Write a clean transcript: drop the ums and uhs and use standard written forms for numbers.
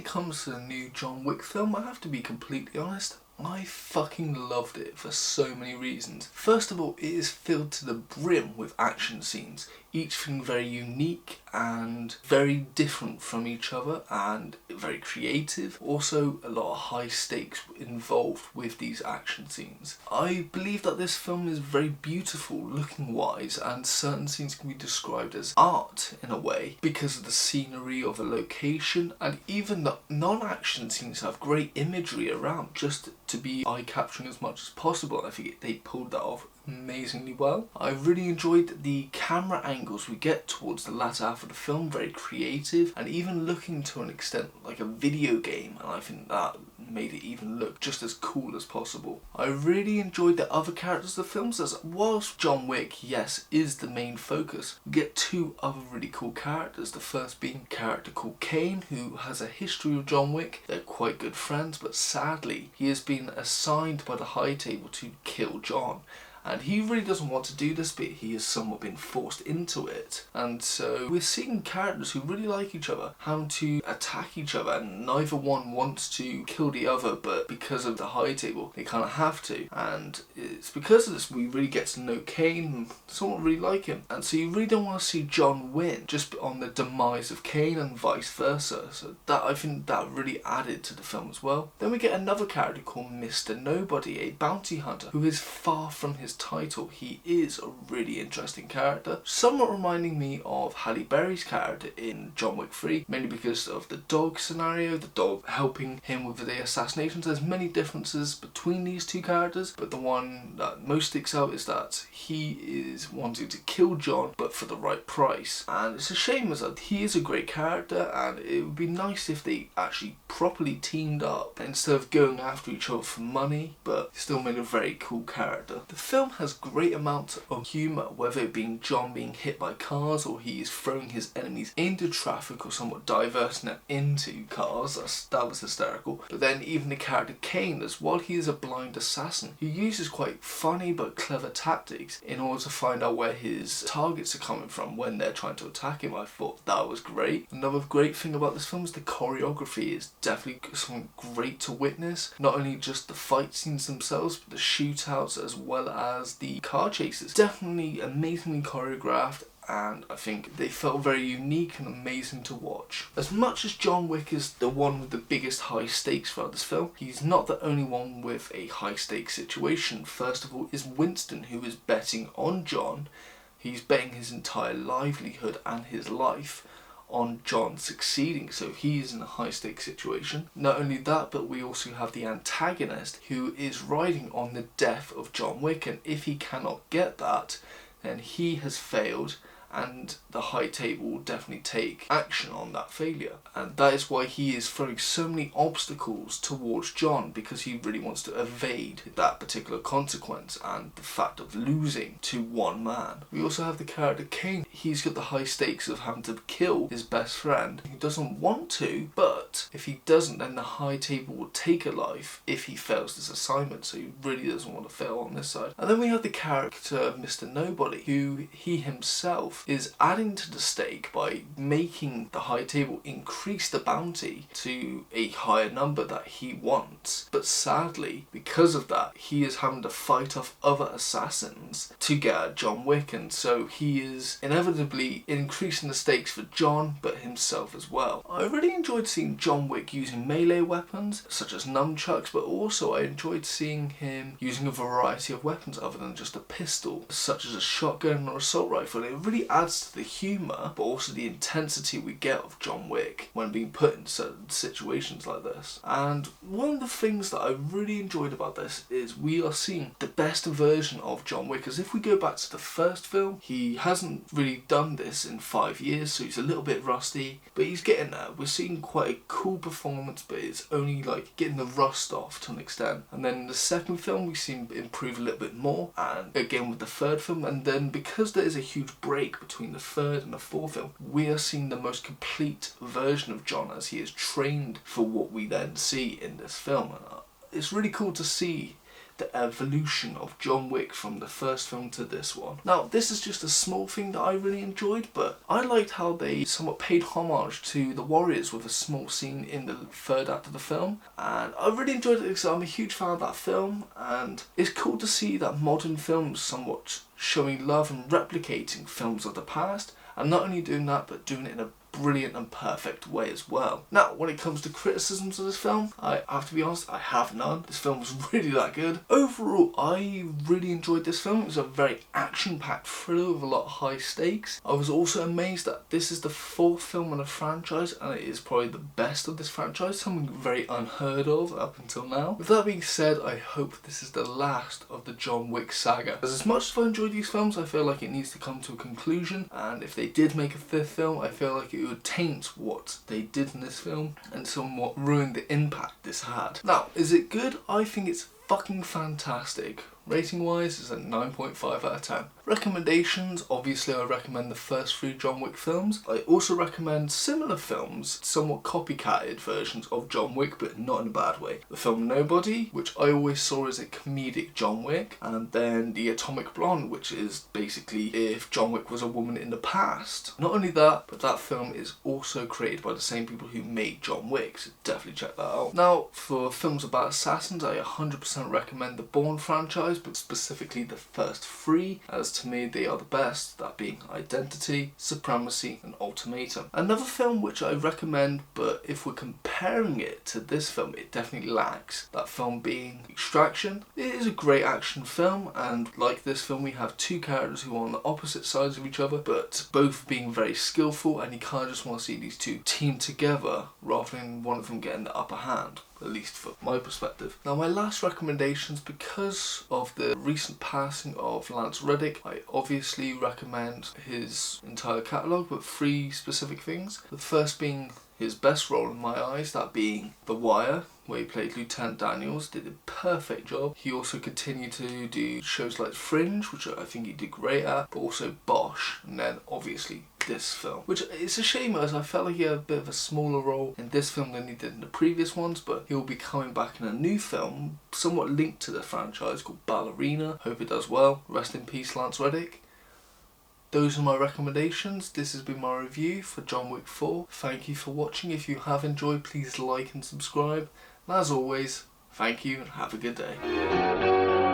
comes to the new John Wick film, I have to be completely honest, I fucking loved it for so many reasons. First of all, it is filled to the brim with action scenes, each thing very unique and very different from each other and very creative. Also, a lot of high stakes involved with these action scenes. I believe that this film is very beautiful looking wise, and certain scenes can be described as art in a way because of the scenery of a location, and even the non-action scenes have great imagery around just to be eye-capturing as much as possible. I think they pulled that off amazingly well. I really enjoyed the camera angles we get towards the latter half of the film, very creative and even looking to an extent like a video game, and I think that made it even look just as cool as possible. I really enjoyed the other characters of the films, as whilst John Wick, yes, is the main focus, we get two other really cool characters. The first being a character called Kane, who has a history with John Wick. They're quite good friends, but sadly he has been assigned by the High Table to kill John. And he really doesn't want to do this, but he has somewhat been forced into it. And so we're seeing characters who really like each other having to attack each other, and neither one wants to kill the other, but because of the High Table they kind of have to. And it's because of this we really get to know Kane and somewhat really like him. And so you really don't want to see John win just on the demise of Kane and vice versa. So that, I think that really added to the film as well. Then we get another character called Mr. Nobody, a bounty hunter who is far from his title. He is a really interesting character, somewhat reminding me of Halle Berry's character in John Wick 3, mainly because of the dog scenario, the dog helping him with the assassinations. There's many differences between these two characters, but the one that most sticks out is that he is wanting to kill John, but for the right price. And it's a shame as that he is a great character, and it would be nice if they actually properly teamed up instead of going after each other for money, but still made a very cool character. The film has great amounts of humour, whether it being John being hit by cars, or he is throwing his enemies into traffic, or somewhat diverting them into cars. That was hysterical. But then even the character Kane, as while he is a blind assassin, he uses quite funny but clever tactics in order to find out where his targets are coming from when they're trying to attack him. I thought that was great. Another great thing about this film is the choreography is definitely something great to witness. Not only just the fight scenes themselves, but the shootouts as well as the car chases. Definitely amazingly choreographed, and I think they felt very unique and amazing to watch. As much as John Wick is the one with the biggest high stakes throughout this film, he's not the only one with a high stakes situation. First of all is Winston, who is betting on John. He's betting his entire livelihood and his life on John succeeding, so he is in a high stakes situation. Not only that, but we also have the antagonist who is riding on the death of John Wick, and if he cannot get that, then he has failed, and the High Table will definitely take action on that failure. And that is why he is throwing so many obstacles towards John, because he really wants to evade that particular consequence and the fact of losing to one man. We also have the character Kane. He's got the high stakes of having to kill his best friend. He doesn't want to, but if he doesn't, then the High Table will take a life if he fails this assignment, so he really doesn't want to fail on this side. And then we have the character of Mr. Nobody, who he himself is adding to the stake by making the High Table increase the bounty to a higher number that he wants. But sadly, because of that, he is having to fight off other assassins to get at John Wick, and so he is inevitably increasing the stakes for John, but himself as well. I really enjoyed seeing John Wick using melee weapons, such as nunchucks, but also I enjoyed seeing him using a variety of weapons other than just a pistol, such as a shotgun or assault rifle. It really adds to the humour, but also the intensity we get of John Wick when being put in certain situations like this. And one of the things that I really enjoyed about this is we are seeing the best version of John Wick, as if we go back to the first film, he hasn't really done this in 5 years, so he's a little bit rusty, but he's getting there. We're seeing quite a cool performance, but it's only like getting the rust off to an extent. And then in the second film we see him improve a little bit more, and again with the third film, and then because there is a huge break between the third and the fourth film, we are seeing the most complete version of John as he is trained for what we then see in this film. And it's really cool to see the evolution of John Wick from the first film to this one. Now, this is just a small thing that I really enjoyed, but I liked how they somewhat paid homage to the Warriors with a small scene in the third act of the film, and I really enjoyed it because I'm a huge fan of that film, and it's cool to see that modern films somewhat showing love and replicating films of the past, and not only doing that, but doing it in a brilliant and perfect way as well. Now, when it comes to criticisms of this film, I have to be honest, I have none. This film was really that good. Overall, I really enjoyed this film. It was a very action-packed thriller with a lot of high stakes. I was also amazed that this is the 4th film in the franchise, and it is probably the best of this franchise, something very unheard of up until now. With that being said, I hope this is the last of the John Wick saga. As much as I enjoyed these films, I feel like it needs to come to a conclusion, and if they did make a 5th film, I feel like it would taint what they did in this film and somewhat ruin the impact this had. Now, is it good? I think it's fucking fantastic. Rating wise is a 9.5 out of 10. Recommendations, obviously I recommend the first 3 John Wick films. I also recommend similar films, somewhat copycatted versions of John Wick, but not in a bad way. The film Nobody, which I always saw as a comedic John Wick, and then The Atomic Blonde, which is basically if John Wick was a woman in the past. Not only that, but that film is also created by the same people who made John Wick, so definitely check that out. Now, for films about assassins, I 100% recommend the Bourne franchise, but specifically the first 3, as to me they are the best, that being Identity, Supremacy and Ultimatum. Another film which I recommend, but if we're comparing it to this film, it definitely lacks, that film being Extraction. It is a great action film, and like this film we have 2 characters who are on the opposite sides of each other, but both being very skillful, and you kind of just want to see these 2 team together rather than one of them getting the upper hand, at least from my perspective. Now, my last recommendations, because of the recent passing of Lance Reddick, I obviously recommend his entire catalogue, but 3 specific things. The first being his best role in my eyes, that being The Wire, where he played Lieutenant Daniels, did a perfect job. He also continued to do shows like Fringe, which I think he did great at, but also Bosch, and then obviously this film, which it's a shame as I felt like he had a bit of a smaller role in this film than he did in the previous ones, but he'll be coming back in a new film somewhat linked to the franchise called Ballerina. Hope it does well. Rest in peace, Lance Reddick. Those are my recommendations. This has been my review for John Wick 4. Thank you for watching. If you have enjoyed, please like and subscribe. And as always, thank you and have a good day.